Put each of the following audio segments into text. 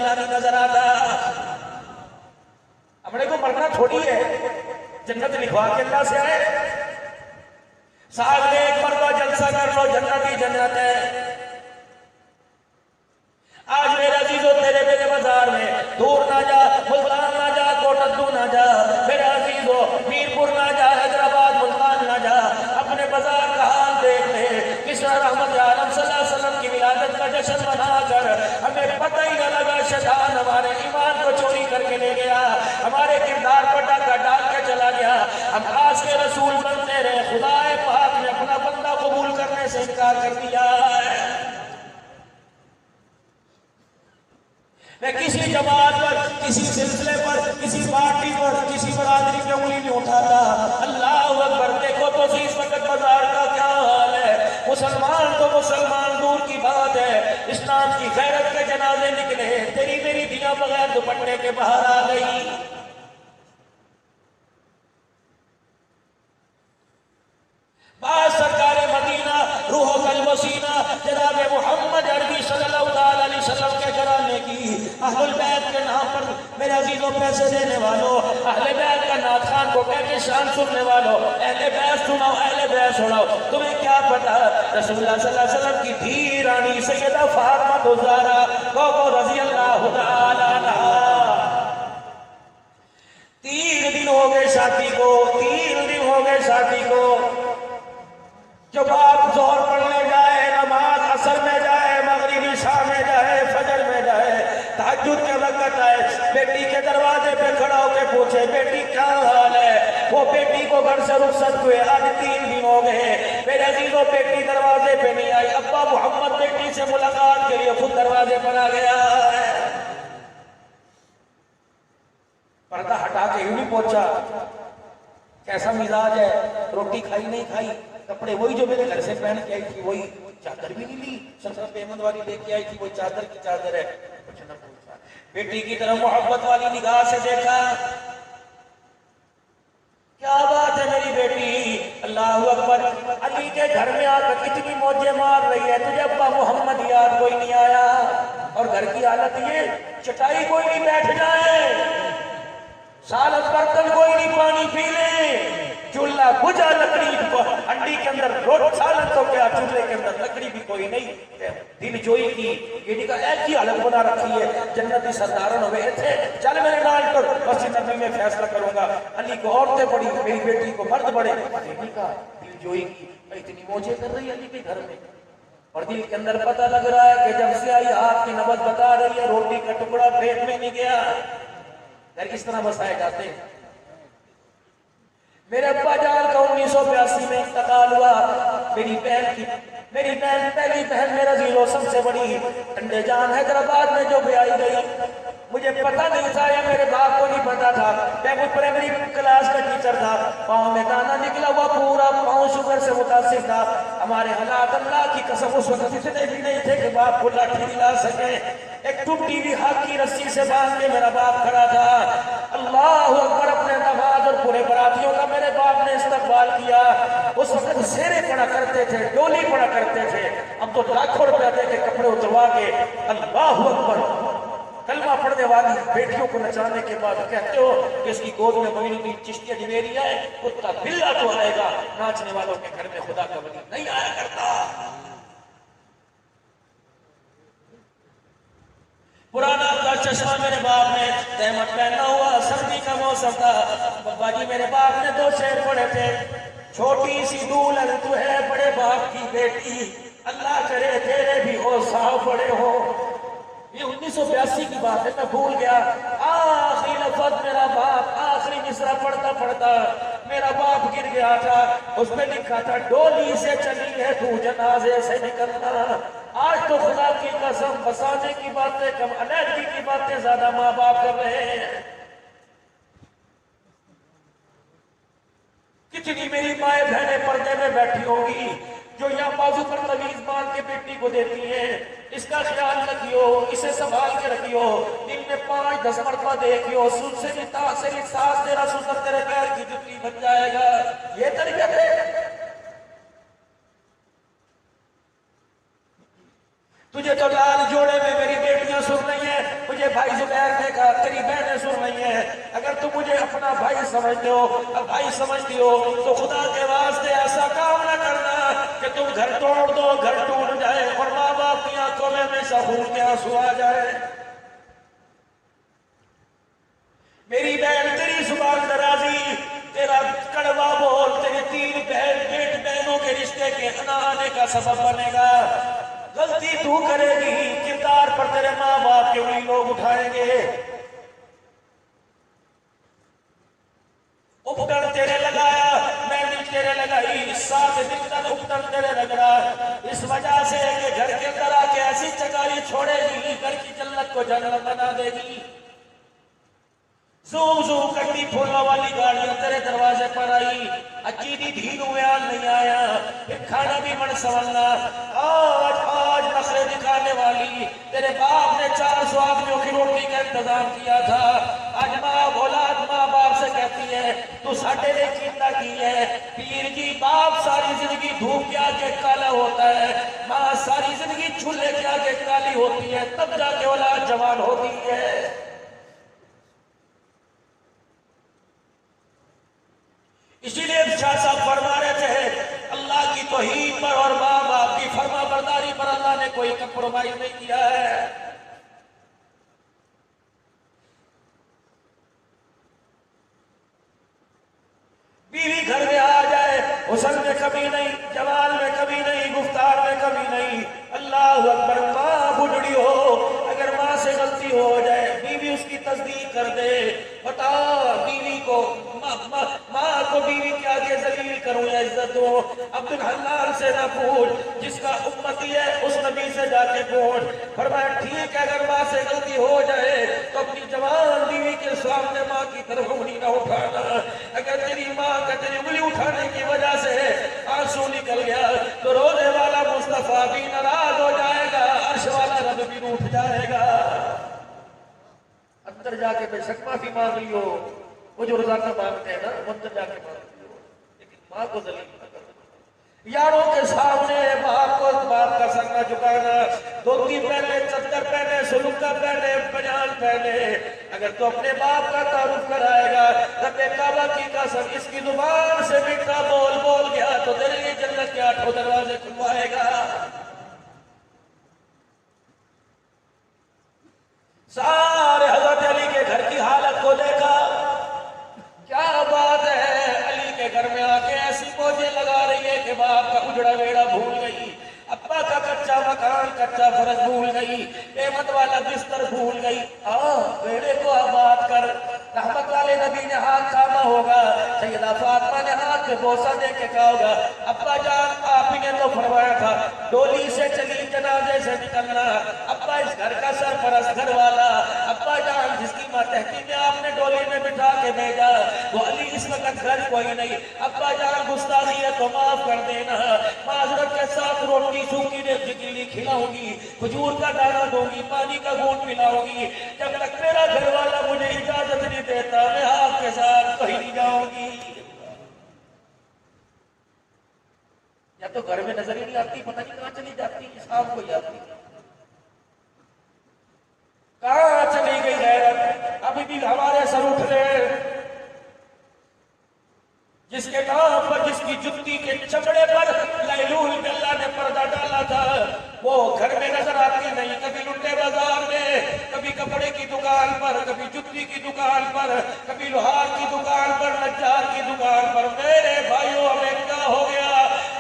मजा नहीं नजर आता। अपने को मरना थोड़ी है, जन्नत लिखवा के अल्लाह से आए। साल में एक मरतबा जलसा कर लो, जन्नत ही जन्नत है। आज मेरे अजीजों तेरे मेरे बाजार में दूर ना जा, मुल्तान ना जा, कोटद्दू ना जा, मेरे अजीजों मीरपुर ना जा, हैदराबाद मुल्तान ना जा, अपने बाजार का हाल देख ले। किस्सा रहमत आलम सल्लल्लाहु अलैहि वसल्लम की विलादत का जश्न मनाकर हमें पता ही न लगा शैतान हमारे ईमान को चोरी करके ले गया, हमारे किरदार पर डाका डाल के चला गया। हम आज के रसूल बनते रहे, खुदाए पाक ने अपना बंदा कबूल करने से इनकार कर दिया है। मैं किसी जमात पर, किसी सिलसिले पर, किसी पार्टी पर, किसी बरादरी पे उंगली नहीं उठाता। अल्लाह अकबर। देखो तो इस वक्त बाजार का क्या हाल है। मुसलमान तो मुसलमान दूर की बात है, इस्लाम की गैरत के जनाजे निकले, तेरी मेरी दिया बगैर दुपट्टे के बाहर आ गई। बात सरकार मदीना रूह कल वसीना जनाब मोहम्मद अरबी सल्लल्लाहु अलैहि वसल्लम के घराने की अहलुल बैत के नाम पर मेरे अजीजों पैसे देने वालों, अहले बैत का नात खान को कह के शान सुनने वालों, अहले बैत सुनाओ, अहले बैत सुनाओ। तुम्हें क्या पता रसूलुल्लाह सल्लल्लाहु अलैहि वसल्लम की धी रानी सैयदा फातिमा ज़हरा को रज़ी अल्लाह तआला अन्हा 3 दिन हो गए शादी को, 3 दिन हो गए शादी को। जब आप जोहर पढ़ने जाए, नमाज असर में जाए, मगरिब इशा में जाए, फजर में जाए, तहज्जुद के वक्त आए, बेटी के दरवाजे पे खड़ा होकर पूछे बेटी क्या हाल है। वो बेटी को घर से रुखसत हुए आज 3 दिन हो गए, मेरे अजीजों बेटी दरवाजे पे नहीं आई। अब्बा मोहम्मद बेटी से मुलाकात के लिए खुद दरवाजे पर आ गया है। पर्दा हटा के यूं नहीं पहुंचा, कैसा मिजाज है, रोटी खाई नहीं खाई, कपड़े वही जो मेरे घर से पहन के आई थी, वही चादर भी नहीं ली, 17 पेमंद वाली लेके आई थी, वही चादर की चादर है। कुछ न पूछा, बेटी की तरफ मोहब्बत वाली निगाह से देखा, क्या बात है मेरी बेटी, अल्लाह अकबर। अली के घर में आकर इतनी मौजे मार रही है, तुझे अब्बा मोहम्मद याद कोई नहीं आया। और घर की हालत ये, चटाई कोई नहीं बैठ जाए, सालत बर्तन कोई नहीं पानी पी ले, चूल्हा बुझा, लकड़ी हंडी के अंदर रोट सालन तो क्या, चूल्हे के अंदर लकड़ी भी कोई नहीं। दिल जोई की बेटी का ऐसी हालत बना रखी है, जन्नती सरदारन हुए थे, चल मेरे नाल कर मस्जिद नबी में फैसला करूंगा। अली को औरतें बड़ी, मेरी बेटी को मर्द बड़े। बेटी का दिल जोई की इतनी मौजे कर रही है अली के घर में, और दिल के अंदर पता लग रहा है कि जब से आई हाथ की नबज बता रही है, रोटी का टुकड़ा पेट में नहीं गया। किस तरह बसाए जाते हैं। मेरे अब्बा जान का 1982 में इंतकाल हुआ। मेरी बहन पहली बहन मेरा जीरो सबसे बड़ी ठंडे जान हैदराबाद में जो ब्याई गई, मुझे पता नहीं था या मेरे बाप को नहीं पता था। मैं कुछ प्राइमरी क्लास का टीचर था, पाँव में दाना निकला हुआ, पूरा पाँव शुगर से मुतासिर था। हमारे हालात अल्लाह की कसम उस वक्त इतने भी नहीं थे कि बाप को लाठी दिला सके। एक टूटी हुई हाथ की रस्सी से बांध के मेरा बाप खड़ा था। अल्लाह अकबर। अपने नमाज और पूरे बरातियों का मेरे बाप ने इस्तकबाल किया। उस वक्त सेरे पड़ा करते थे, डोली पड़ा करते थे, अब तो लाखों रुपया दे के कपड़े उतरवा के अल्लाह अकबर कलमा पढ़ने वाली बेटियों को नचाने के बाद कहते हो कि इसकी गोद में मोइनुद्दीन चिश्ती अजमेरी है, कुत्ता बिल्ला तो आएगा, नाचने वालों के घर में खुदा का वली नहीं आया करता। पुराना का चश्मा मेरे बाप ने तहमत पहना हुआ, सर्दी का मौसम था। बाबा जी मेरे बाप ने 2 शेर पढ़े थे, छोटी सी दूल्हन तू है बड़े बाप की बेटी, अल्लाह करे तेरे भी हो साहब बड़े हो। ये 1982 की बात है, मैं भूल गया। आखिरी लफ्ज मेरा बाप, आखिरी मिसरा पढ़ता पढ़ता मेरा बाप गिर गया था। उसमें लिखा था डोली से चली है तू जनाजे से निकलना। आज तो खुदा की कसम बसाने की बातें कम, अलहदगी की बातें ज्यादा माँ बाप कर रहे हैं। कितनी मेरी माए बहनें पर्दे में बैठी होंगी जो यहाँ बाजू पर तवीज बांध के बेटी को देती हैं। इसका ख्याल रखियो, इसे संभाल के रखियो, दिन में 5-10 मरतबा देखियो, से भी सांस तेरा सुसर तेरे पैर की जुत्ती बन जाएगा। ये तरीका है। तुझे तो लाल जोड़े में मेरी बेटियां सुन रही हैं, मुझे भाई जुबैर ने कहा तेरी बहनें सुन रही हैं, अगर तुम मुझे अपना भाई समझते हो, अब भाई समझती हो, तो खुदा के वास्ते ऐसा काम ना करना कि तुम घर तोड़ दो, घर टूट जाए और माँ बाप की आंखों में हमेशा खून के आंसू आ जाए। मेरी बहन तेरी जुबान दराजी, तेरा कड़वा बोल तेरे 3 बहनों के रिश्ते के ना आने का सबब बनेगा। गलती तू करेगी, किरदार पर तेरे माँ बाप के उंगली लोग उठाएंगे। उपटन तेरे लगाया, मेहंदी तेरे लगाई, 7 दिन तक उपटन तेरे रगड़ा, इस वजह से कि घर के अंदर आके ऐसी चकारी छोड़ेगी, घर की जन्नत को जन्नत बना देगी। जू जू करती फूलों वाली गाड़ियां तेरे दरवाजे पर आई, अकीदी धीन बयान नहीं आया, फिर खाना भी मन संवरना। आज आज नखरे दिखाने वाली तेरे बाप ने 400 आदमियों की रोटी का इंतजाम किया था। आज माँ औलाद माँ बाप से कहती है तू साढ़े ने चिंता की है। पीर जी बाप सारी जिंदगी धूप के आगे काला होता है, माँ सारी जिंदगी चूल्हे के आगे काली होती है, तब जाके औलाद जवान होती है। इसीलिए शाह साहब फरमा रहे थे अल्लाह की तौहीद पर और माँ बाप की फरमा बरदारी पर अल्लाह ने कोई कंप्रोमाइज नहीं किया है। बीवी घर में आ जाए, हुस्न में कभी नहीं, जमाल में कभी नहीं, गुफ्तार में कभी नहीं। अल्लाह अकबर। माँ बुढ़ड़ी हो, अगर माँ से गलती हो जाए, बीवी उसकी तस्दीक कर दे, बता बीवी को माँ को बीवी के आगे जलील करूं या इज्जत दो। अब्दुल हन्नान से ना पूछ, जिसका उम्मती है उस नबी से जाके पूछ। फरमाया ठीक है, अगर माँ से गलती हो जाए तो अपनी जवान बीवी के सामने माँ की तरफ उंगली ना उठाना। अगर तेरी माँ का तेरी उंगली उठाने की वजह से आंसू निकल गया तो रोने वाला मुस्तफा भी नाराज हो जाएगा, अर्श वाला रब भी रूठ जाएगा। अंदर जाके बेशक माफी मांग लियो, वो जो रोजाना मांगते हैं ना, अंदर जाके मांग लियो, लेकिन माँ को जलील न कर। यारों के सामने बाप को बाप का सर न झुकाना, धोती पहने, चद्दर पहने, सुलुका पहने, बनियान पहने। अगर तो अपने बाप का तारुफ कराएगा, रब्बे काबा की कसम इसकी जुबान से मीठा बोल बोल गया तो तेरे लिए जन्नत के 8 दरवाजे खुलवाएगा। सारे हजरत अली के घर की हालत को देखा, क्या बात है, अली के घर में आके ऐसी मौजें लगा रही है कि बाप का उजड़ा वेड़ा भूल गई, अब्बा का कच्चा मकान कच्चा फर्श भूल गई, एमत वाला बिस्तर भूल गई। वेड़े को आबाद कर। रहमत वाले नबी ने हाथ थामा होगा, सैयदा फातिमा ने हाथ पे बोसा दे के कहा होगा अब्बा जान आप ही ने तो फरमाया था डोली से चली जनाजे से निकलना। अब्बा इस घर का सरपरस्त घर वाला, अब्बा जान जिसकी मातहती में आपने डोली में बिठा के भेजा वो अली इस वक्त घर कोई नहीं। अब्बा जान गुस्ताखी है तो माफ कर देना, माजरत के साथ रोटी सूखी ने खिलाऊंगी, खजूर का दाना दूंगी, पानी का घूंट पिलाऊंगी। जब तक मेरा घर वाला मुझे इजाजत नहीं देता मैं आपके साथ कहीं नहीं जाऊंगी। या तो घर में नजर ही नहीं आती, पता नहीं कहां चली जाती, शाम को जाती, कहां चली गई गैरत। अभी भी हमारे सर उठ रहे, जिसके नाम पर जिसकी जुत्ती के चमड़े पर लैलूल बिल्ला ने पर्दा डाला था वो घर में नजर आती नहीं। कभी लुट्टे बाजार में, कभी कपड़े की दुकान पर, कभी जुत्ती की दुकान पर, कभी लोहार की दुकान पर, नज्जार की दुकान पर। मेरे भाइयों हमें क्या हो गया,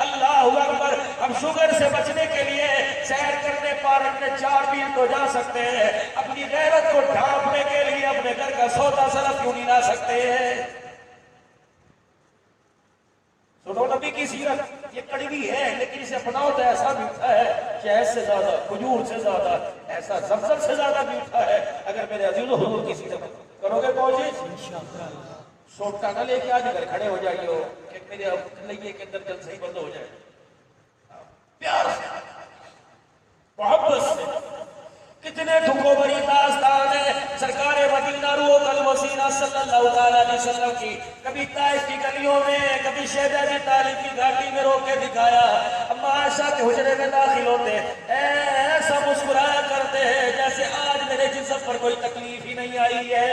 अल्लाह अकबर। हम शुगर से बचने के लिए सैर करने पार्क में 4 मील तो जा सकते हैं, अपनी गैरत को ढांपने के लिए अपने घर का सौदा सरफ क्यों नहीं ला सकते हैं। सुनो नबी की सीरत, ये कड़वी है लेकिन इसे अपनाओ तो ऐसा मीठा है, शहद से ज्यादा, खजूर से ज्यादा, ऐसा ज़मज़म से ज्यादा मीठा है। अगर मेरे अजीज़ो हुजूर की सीरत करोगे कोशिश, सोटा न लेके आज घर खड़े हो जाइए कि मेरे कन्हैया के अंदर जल सही बंद हो जाए। प्यार से, मोहब्बत से। कितने दुखों भरी दास्तान है सरकार मदीना रूह कल वसीना सल्लल्लाहु अलैहि वसल्लम की। कभी ताइफ की गलियों में, कभी शहजादी तालिब की घाटी में रोक के दिखाया। अम्मा आयशा के हुजरे में दाखिल होते ऐसा मुस्कुराया करते हैं जैसे आज मैं तेरे जिस्म पर कोई तकलीफ ही नहीं आई है।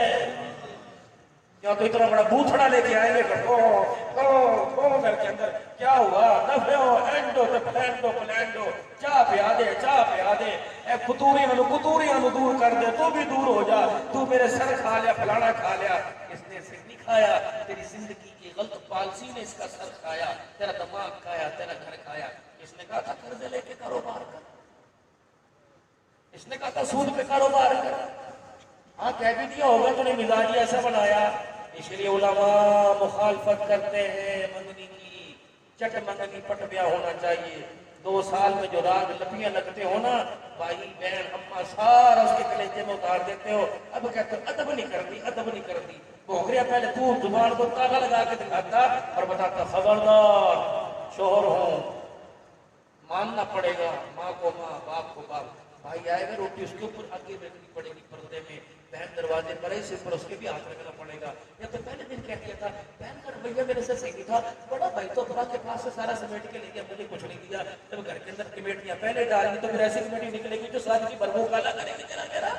क्या तो इतना बड़ा बूथड़ा लेके आएंगे घर के अंदर क्या हुआ, दफो एंडो तो फ्लैंडो फ्लैंडो, चाह पिया दे ए कुतूरियां दूर कर दे, तू भी दूर हो जा, तू मेरे सर खा लिया, फलाना खा लिया। इसने सिर नहीं खाया, तेरी जिंदगी की गलत पॉलिसी ने इसका सर खाया, तेरा दिमाग खाया, तेरा घर खाया। इसने कहा था कर्ज लेके कारोबार कर, इसने कहा था सूद पे कारोबार कर। हाँ कह भी दिया होगा, तूने मिजाज ऐसा बनाया। इसलिए उलमा मुखालफत करते हैं मंगनी की, चट मंगनी पट ब्याह होना चाहिए। 2 साल में जो राग लपियां लगते हो ना, भाई बहन अम्मा सारा उसके कलेजे में उतार देते हो। अब कहते हो अदब नहीं करती। भोगरिया पहले तू जुबान को ताला लगा के दिखाता और बताता खबरदार शोहर हूं, मानना पड़ेगा, माँ को माँ, बाप को बाप। भाई आएगा रोटी उसके ऊपर आगे रखनी पड़ेगी पर्दे में, बहन दरवाजे पर ऐसे पर उसके भी हाथ रखना पड़ेगा। या तो पहले दिन कह दिया था बहन का रवैया मेरे से सही था, बड़ा भाई तो अपना के पास से सारा समेट के ले गया, मुझे कुछ नहीं दिया। जब घर के अंदर कमेटियां पहले डालेंगी तो फिर ऐसी कमेटी निकलेगी जो सारी की बरबू काला करेगी। तेरा मेरा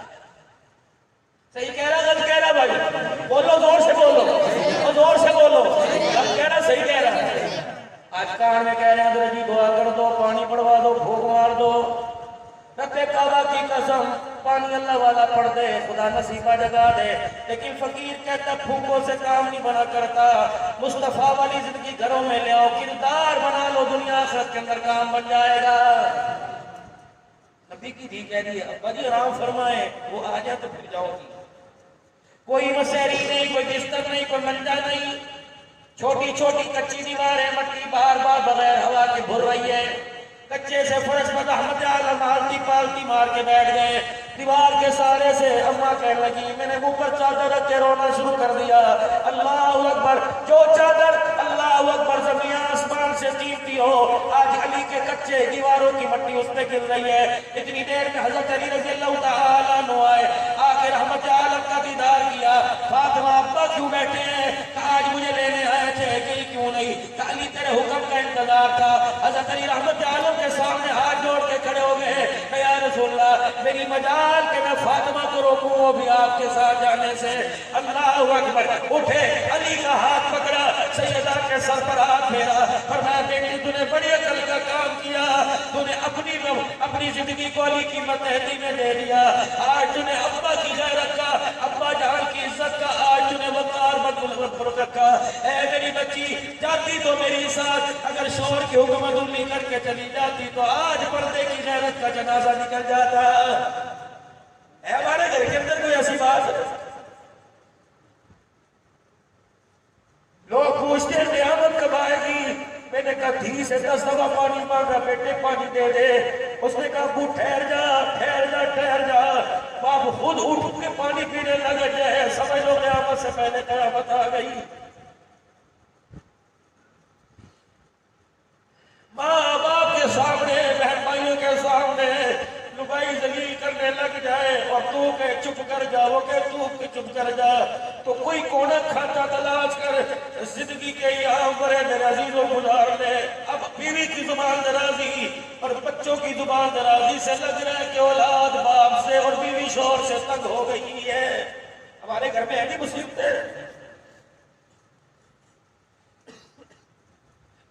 सही कह रहा गलत कह रहा भाई? बोलो जोर से बोलो, जोर से बोलो, गलत कह रहा सही कह रहा। आज कान में कह रहे हैं अंदर जी दुआ कर दो, पानी पड़वा दो, फूक मार दो। रब्बे काबा की कसम पानी अल्लाह वाला पढ़ दे, खुदा नसीबा जगा दे। लेकिन फकीर कहता फूकों से काम नहीं बना करता। मुस्तफा वाली जिंदगी घरों में ले आओ, किरदार बना लो, दुनिया आखिरत के अंदर काम बन जाएगा। नबी की धी कह रही है अब्बा जी आराम फरमाए, वो आ जाए तो फिर जाऊंगी। कोई मसहरी नहीं, कोई बिस्तर नहीं, कोई मंजा नहीं, छोटी छोटी कच्ची दीवारें, मट्टी बार बार बगैर हवा के भुर रही है। कच्चे से फर्श पर अहमद आलम मारती पालती मार के बैठ गए। दीवार के सारे से अम्मा कहने लगी, मैंने मुंह पर चादर रख के रोना शुरू कर दिया। अल्लाह अकबर, जो चादर अल्लाह अकबर जमीन आसमान से कीमती हो, आज अली के कच्चे दीवारों की मट्टी उस पर गिर रही है। इतनी देर में हजरत अली रज़ी अल्लाह तआला अन्हु आए, आखिर अहमद आलम का दीदार किया। फातिमा अब्बा क्यों बैठे हैं? आज मुझे लेने आए थे, गई क्यों नहीं? अली तेरे हुक्म का इंतजार था। हजरत अली रहमत आलम के सामने हाथ जोड़ के खड़े हो गए, या रसूलल्लाह मेरी मजाल के मैं फातिमा को रोकूं, वो भी आपके साथ जाने से। अल्लाह अकबर, उठे, अली का हाथ पकड़ा, सैयदा के सर पर हाथ फेरा, फरमाया बेटी तूने बड़ी अकल का काम किया, तूने अपनी जिंदगी को अली की मतहती में दे दिया। आज तूने अब्बा की गैरत का, अब्बा जान की इज्जत का, आज तूने वकार मत रखा। ऐ मेरी बच्ची जाती तो मेरी साथ, अगर शोहर की हुकूमत उम्मी करके चली जाती तो आज पर्दे की गैरत का जनाजा निकल जाता। है हमारे घर के अंदर कोई ऐसी बात? लोग पूछते हैं क़यामत कब आएगी? मैंने कहा धी से 10 दफा पानी मांगा, बेटे पानी दे दे। उसने कहा अबू ठहर जा। बाप खुद उठ के पानी पीने लगे जाए, समझ लो क़यामत से पहले क़यामत आ गई। माँ बाप के सामने, बहन भाइयों के सामने लुगाई जलील करने लग जाए और तू के चुप कर जा, वो के तू के चुप कर जा, तो कोई कोना खाता तलाश कर जिंदगी के यहाँ बड़े दराजीजों गुजार ले। अब बीवी की जुबान दराजी और बच्चों की जुबान दराजी से लग रहा है कि औलाद बाप से और बीवी शोहर से तंग हो गई है। हमारे घर में ऐसी मुसीबतें,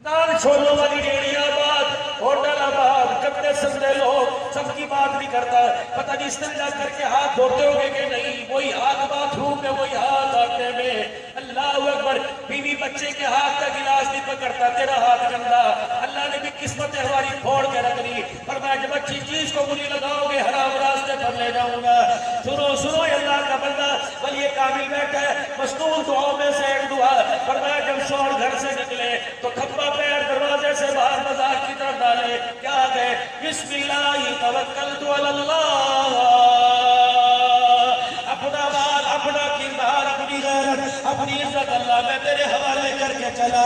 नान छोलों वाली रेडिया बात, होटल आबाद, कपड़े संदे लोग, सबकी बात नहीं करता। पता नहीं इस्तेंजा करके हाथ धोते होंगे कि नहीं, वही हाथ बाथरूम में, वही हाथ आटे में। अल्लाह अकबर, बीवी बच्चे के हाथ का गिलास नहीं पकड़ता, तेरा हाथ गंदा। अल्लाह ने भी किस्मतें हमारी फोड़ के रख दी, पर मैं जब अच्छी चीज को बुरी लगाओगे हराम रास्ते पर ले जाऊंगा। सुनो अल्लाह का बंदा, वली कामिल बैठा है, मस्तूल दुआओं में से एक दुआ, पर मैं जब शोर घर से निकले तो खब्बा पैर दरवाजे से बाहर बाजार की तरफ डाले, क्या गए बिस्मिल्लाह तवक्कलतु अलल्लाह। अपना माल, अपना किरदार, अपनी गैरत, अपनी इज्जत अल्लाह मैं तेरे हवाले करके चला।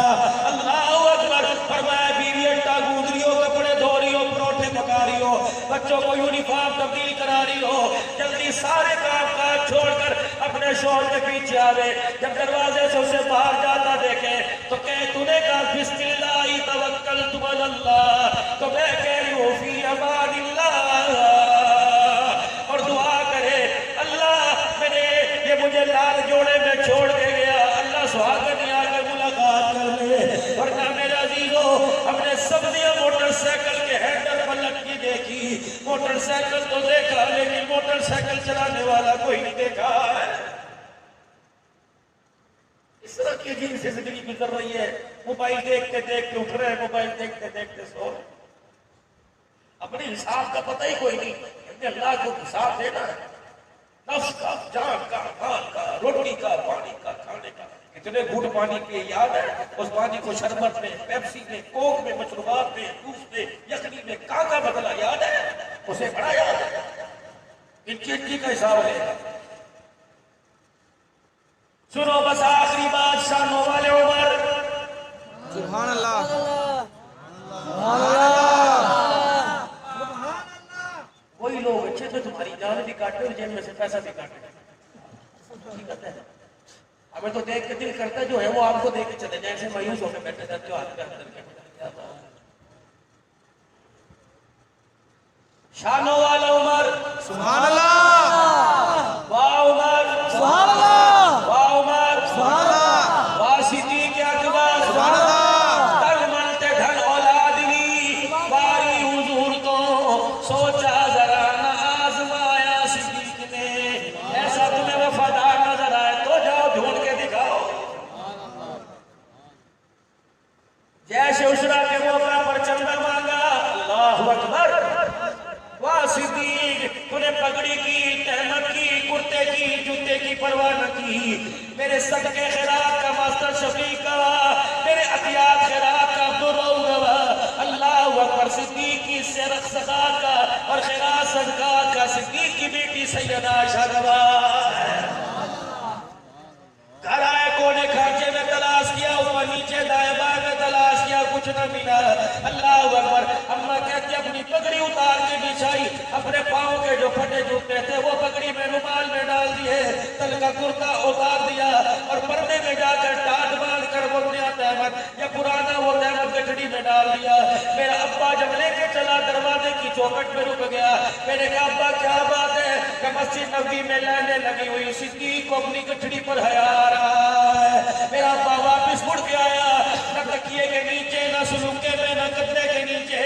अल्लाह अकबर। फरमाया बीवी आटा गूंद रही हो, कपड़े धो रही हो, परोठे पका रही हो, बच्चों को यूनिफॉर्म तब्दील करा रही हो, जल्दी सारे काम काज छोड़कर अपने शोहर के पीछे आवे। जब दरवाजे से उसे बाहर जाता देखे तो कहे तूने कहा बिस्मिल्लाह तवक्कलतु अलल्लाह, तो मैं कह रही हूँ फी अमानिल्लाह, और दुआ करे मोटरसाइकिल चलाने वाला कोई नहीं देखा है। इस तरह की अजीब से जिंदगी गुजर रही है। मोबाइल देखते देखते उठ रहे हैं, मोबाइल देखते देखते सो रहे। अपने हिसाब का पता ही कोई नहीं। अपने अल्लाह को हिसाब देना है, नफ्स का, जान का, माल का, रोटी का, पानी का, खाने का। कितने घूंट पानी पिए याद है? उस पानी को शरबत में, पेप्सी में, कोक में, मशरूबात में, जूस में, यखनी में का बदला याद है? उसे बड़ा याद है। इनकी का हिसाब है। सुनो बस आखिरी बात, शानों वाले उमर, सुभान अल्लाह, सुभान अल्लाह। कोई लोग अच्छे तो तुम्हारी जान भी काटे और जेब में से पैसा भी काटे। हमें तो देख के दिल करता जो है वो आपको देख के चले जाए, ऐसे मायूस होकर बैठे जाते हो हाथ पे हाथ करके। शानों वाला उमर, सुभान अल्लाह, वाह उमर, सुभान अल्लाह, वाह उमर, सुभान अल्लाह, वाह सिद्दीक़ अकबर, सुभान अल्लाह। तन मन ते धन औलादनी बारी हुजूर को सोचा जरा न आजमाया सिद्दीक़ ने। ऐसा तुम्हें वफादार नजर आए तो जाओ ढूंढ के दिखाओ। जैसे उशरा के मौका पर चंदा मांगा, अल्लाह अकबर। वाह सिद्दीक, तूने पगड़ी की, तहमत की, कुर्ते की, जूते की परवाह न की। मेरे सदके खैरात का मास्टर शफी का, मेरे अतियात खैरात का अब्दुल गवा। अल्लाह अकबर। सिद्दीक की सेरख सखा का और खैरात सदका का सिद्दीक की बेटी सैयदा आयशा गवा। घर आए, कोने खांचे में तलाश किया, ऊपर नीचे दाएं बाएं में तलाश किया, कुछ न मिला। अल्लाह अकबर। अम्मा कहती अपनी पगड़ी उतार के बिछाई, अपने पाँव के जो फटे जूते थे वो पगड़ी में रुमाल में डाल दिए, तल का कुर्ता उतार दिया और पर्दे में जाकर टाट बांध कर वो नया तहमत या पुराना वो तहमत गठड़ी में डाल दिया। मेरा अब्बा जब लेके चला दरवाजे की चौखट में रुक गया। मैंने कहा अब्बा क्या बात है? कि मस्जिद नबी में लाने लगी हुई सिद्दीक को अपनी गठड़ी पर हया रहा है। मेरा अब्बा वापिस मुड़ के आया, न तकिए के नीचे, न सुलूके में, न गद्दे के नीचे,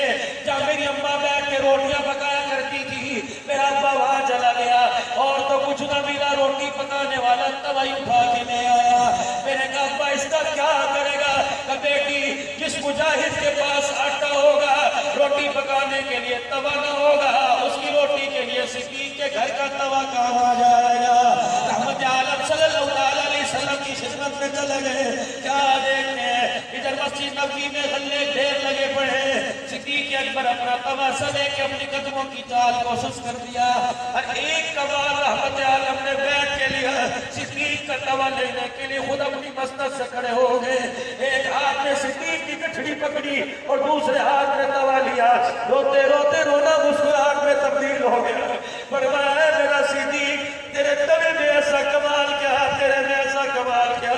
जहाँ मेरी अम्मा बैठ के रोटियां पकाया करती थी। मेरा अब्बा वहां चला गया और तो कुछ न मिला, रोटी पकाने वाला तवाई उठा के ले आया। मैंने कहा अब्बा इसका क्या करेगा? कि बेटी, जिस मुजाहिद के पास आटा होगा रोटी पकाने के लिए तवा न होगा, उसकी रोटी के लिए सिद्दीक के घर का तवा काम आ जाएगा। रहमत आलम सल्लल्लाहु अलैहि वसल्लम की खिदमत में चले गए। क्या देखते हैं, इधर मस्जिद नबी में गल्ले ढेर लगे पड़े। सिद्दीक अकबर अपना तवा सले के अपनी कदमों की चाल कोशिश कर दिया और एक कबार रहमत आलम ने बैठ के लिया। सिद्दीक का तवा लेने के लिए खुद अपनी मसनद से खड़े हो गए। एक हाथ में सिद्दीक की गठड़ी पकड़ी और दूसरे हाथ में तवा लिया। रोते रोते रोना मुस्कुराहट में तब्दील हो गया। फरमाया मेरा सिद्दीक, तेरे तवे में ऐसा कमाल क्या, तेरे में ऐसा कमाल क्या।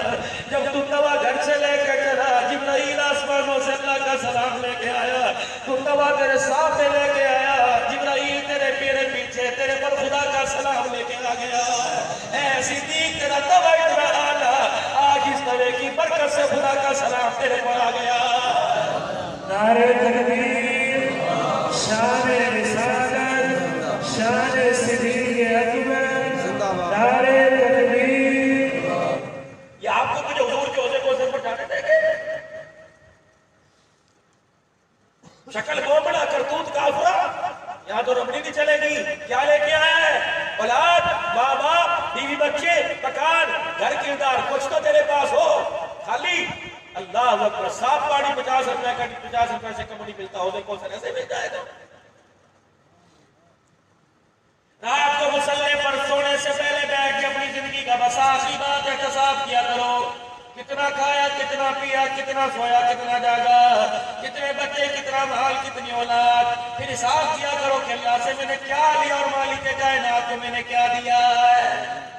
जब तू तवा घर से लेकर चला, जिब्राइल आसमानों से अल्लाह का सलाम लेके आया, तू तवा तेरे सामने लेके आया, जिब्राइल तेरे मेरे पीछे तेरे पर खुदा का सलाम लेके आ गया। ऐ सिद्दीक, तेरा तवा इतना आला, आज इस तवे की बरकत से खुदा का सलाम तेरे पर आ गया। नारे तकबीर, शान रिसालत, शान सिद्दीक अकबर, नारे तकबीर। ये आपको मुझे हुजूर के ओहदे को सिर पर जाने देंगे? शक्ल गोबड़ा, करतूत काफरा, यहाँ तो रबड़ी नहीं चलेगी। क्या लेके आया है? औलाद, माँ बाप, बीवी बच्चे, मकान, घर किरदार, कुछ तो तेरे पास हो। खाली अल्लाह अकबर। साफ पानी 50 रुपए का, 50 रुपए से कम नहीं मिलता, होने को सर ऐसे मिल जाएगा। रात को मुसल्ले पर सोने से पहले बैठ के अपनी जिंदगी का बस आखिरी बात एहतसाब किया करो। कितना खाया, कितना पिया, कितना सोया, कितना जागा, कितने बच्चे, कितना माल, कितनी औलाद। फिर हिसाब किया करो कि अल्लाह से मैंने क्या लिया और मालिक कायनात को मैंने क्या दिया है।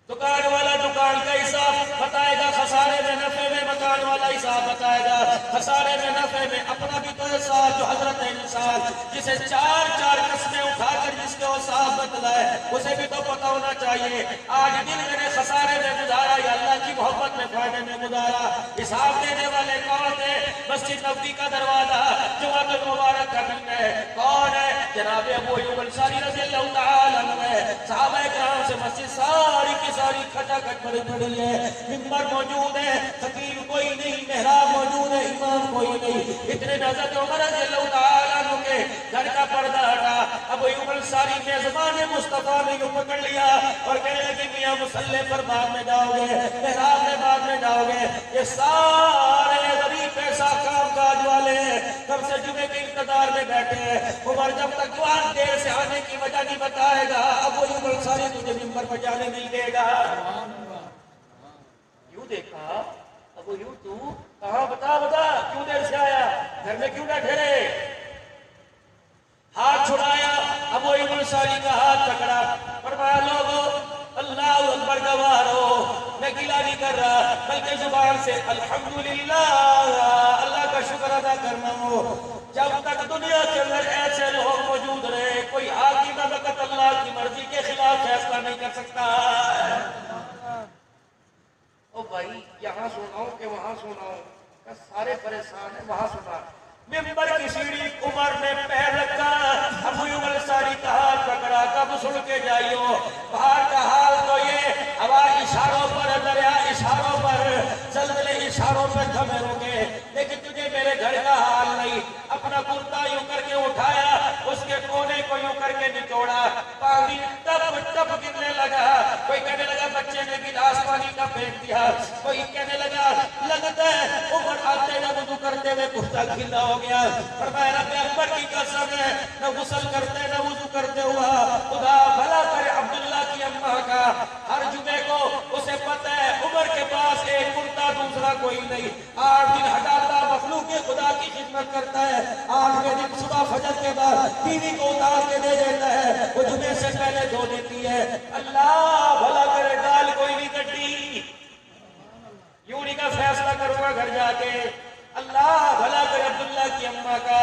दुकान वाला दुकान का हिसाब बताएगा, खसारे में नफे में मकान वाला हिसाब बताएगा, खसारे में नफे में अपना भी तो हिसाब। जो हजरत इंसान जिसे चार चार कस्में उठाकर जिसके वो साफ बतलाए, उसे भी तो पता होना चाहिए आज दिन मैंने खसारे में गुजारा या अल्लाह की मोहब्बत में फायदे में गुजारा। हिसाब देने वाले कौन है? मस्जिद नबी का दरवाजा, जुमातुल मुबारक का दिन है। कौन है? जनाब अबू अय्यूब अंसारी रज़ियल्लाहु तआला अन्हु है, सहाबा किराम से मस्जिद सारी की सारी खचाखच भरी पड़ी है, मिंबर मौजूद है, खतीब कोई नहीं, मेहराब मौजूद है, इमाम कोई नहीं। इतने हज़रत उमर रज़ियल्लाहु तआला अन्हु के घर का पर्दा हटा, अबू अय्यूब अंसारी मेज़बान मुस्तफा ने यूं पकड़ लिया और कहने लगे मियां मुसल्ले पर बाद में जाओगे, मेहराब में बाद में जाओगे, ये सारे गरीब पैसा काम काज वाले कब से जुमे के इंतजार में बैठे हैं। उमर जब तक दुआन देर से आने की वजह नहीं बताएगा, अबू अय्यूब अंसारी तुझे मिंबर पर जाने नहीं देगा। यूं देखा, अबू अय्यूब तू कहाँ, बता बता क्यों देर से आया, घर में क्यों बैठे रहे? हाथ छुड़ाया, अबू अय्यूब अंसारी का हाथ पकड़ा, फरमाया लोगों अल्लाह अकबर गवाह रहो, मैं गिला नहीं कर रहा, बल्कि जुबान से अल्हम्दुलिल्लाह अल्लाह का शुक्र अदा करना हो। जब तक दुनिया के अंदर ऐसे लोग मौजूद रहे, कोई हाकिम वक्त अल्लाह की मर्जी के खिलाफ फैसला नहीं कर सकता। ओ भाई यहाँ सुनाओ कि वहां सुनाओ, सारे परेशान है, वहां सुना। मिंबर की सीढ़ी उमर ने पैर रखा, अबू अय्यूब अंसारी का हाथ पकड़ा, कब सुन के जाइयो, बाहर का हाल तो ये, हवा इशारों पर, दरिया इशारों पर, जलजले इशारों पर थमे रुके, लेकिन तुझे मेरे घर का हाल नहीं। अपना कुर्ता यूं करके उठाया, उसके कोने को यूं करके निचोड़ा, पानी टप टप गिरने लगा। कोई कहने लगा बच्चे ने गिलास पानी का फेंक दिया, कोई कहने लगा लगता है उमर आते न वुज़ू करते हुए कुर्ता गीला हो गया। फरमाया रब्बे अकबर की कसम है, न गुस्ल करते न वुज़ू करते हुआ, खुदा भला करे अब्दुल्ला की अम्मा का। हर जुमे को उसे पता है उमर के पास एक कुर्ता दूसरा कोई नहीं, 8 दिन हटाता मखलूक खुदा की खिदमत करता है, 8वें दिन सुबह फजर के बाद बीवी को उतार के दे देता है, वो जुमे से पहले धो देती है। अल्लाह भला करे गाल कोई नहीं कटी, यूं नहीं का फैसला करूंगा घर जाके। अल्लाह भला करे अब्दुल्ला की अम्मा का,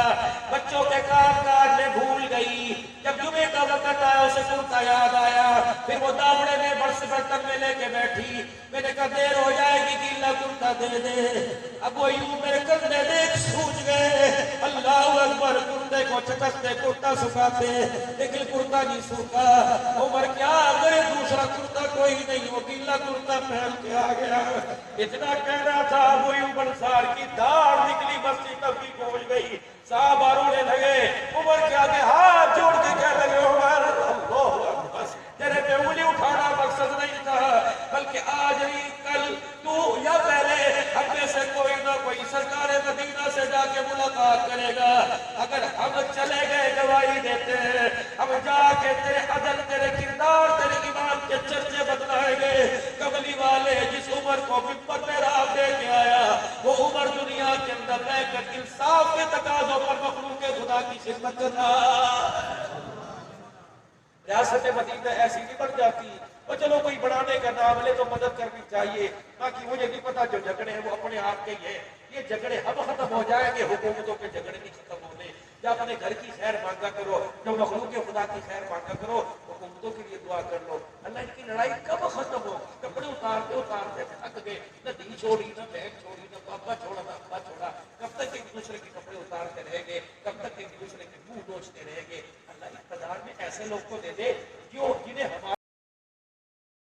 बच्चों के काम काज में भूल गई, जब जुमे का वक्त आया उसे कुर्ता याद आया, फिर वो दावड़े में बर्तन में लेके बैठी, मैंने कहा देर हो जाएगी, गीला कुर्ता दे दे। अब वो यूं मेरे कंधे देख सूझ गए, अल्लाह अकबर, कुर्ते को चटकते कुर्ता सुखाते, लेकिन कुर्ता नहीं सूखा। उमर क्या करे, दूसरा कुर्ता कोई नहीं, वो गीला कुर्ता पहन के आ गया। इतना कहना था, वो अय्यूब अंसारी की दाढ़ निकली, मस्जिद तक की पहुंच गई, साहब रोने लगे। उमर के आगे हाथ जोड़ के कह लगे उमर अल्लाह, तेरे पे उंगली उठाना मकसद नहीं था, बल्कि आज ही कल तू या पहले हमें से कोई ना कोई सरकार मदीना से जाके मुलाकात करेगा। अगर हम चले गए गवाही देते हैं, हम जाके तेरे अदल, तेरे किरदार, तेरे ईमान के चर्चे बदलाएंगे। कमली वाले जिस उमर को मिंबर पे राह दे के आया, वो उमर दुनिया के अंदर रहकर इंसाफ के तकाजों पर मखलूक खुदा की खिदमत करना। रियासत मदीना ऐसी नहीं बन जाती, और चलो कोई बढ़ाने का नाम ले तो मदद करनी चाहिए, बाकी मुझे नहीं पता जो झगड़े हैं वो अपने आप के ही है। ये झगड़े अब खत्म हो जाएंगे, हुकूमतों के झगड़े नहीं खत्म होने। या अपने घर की खैर मांगा करो, जो मखलूक खुदा की खैर मांगा करो, हुकूमतों के लिए दुआ कर लो। अल्लाह इनकी लड़ाई कब खत्म हो? कपड़े उतारते उतारते थक गए, न दी छोड़ी, न बहन छोड़ी, न पापा छोड़ा, न अब्बा छोड़ा, कब तक एक दूसरे के कपड़े उतारते रहेंगे, कब तक एक दूसरे के मुंह नोचते रहेंगे? अल्लाह इक़्तिदार में ऐसे लोग को दे दे जो जिन्हें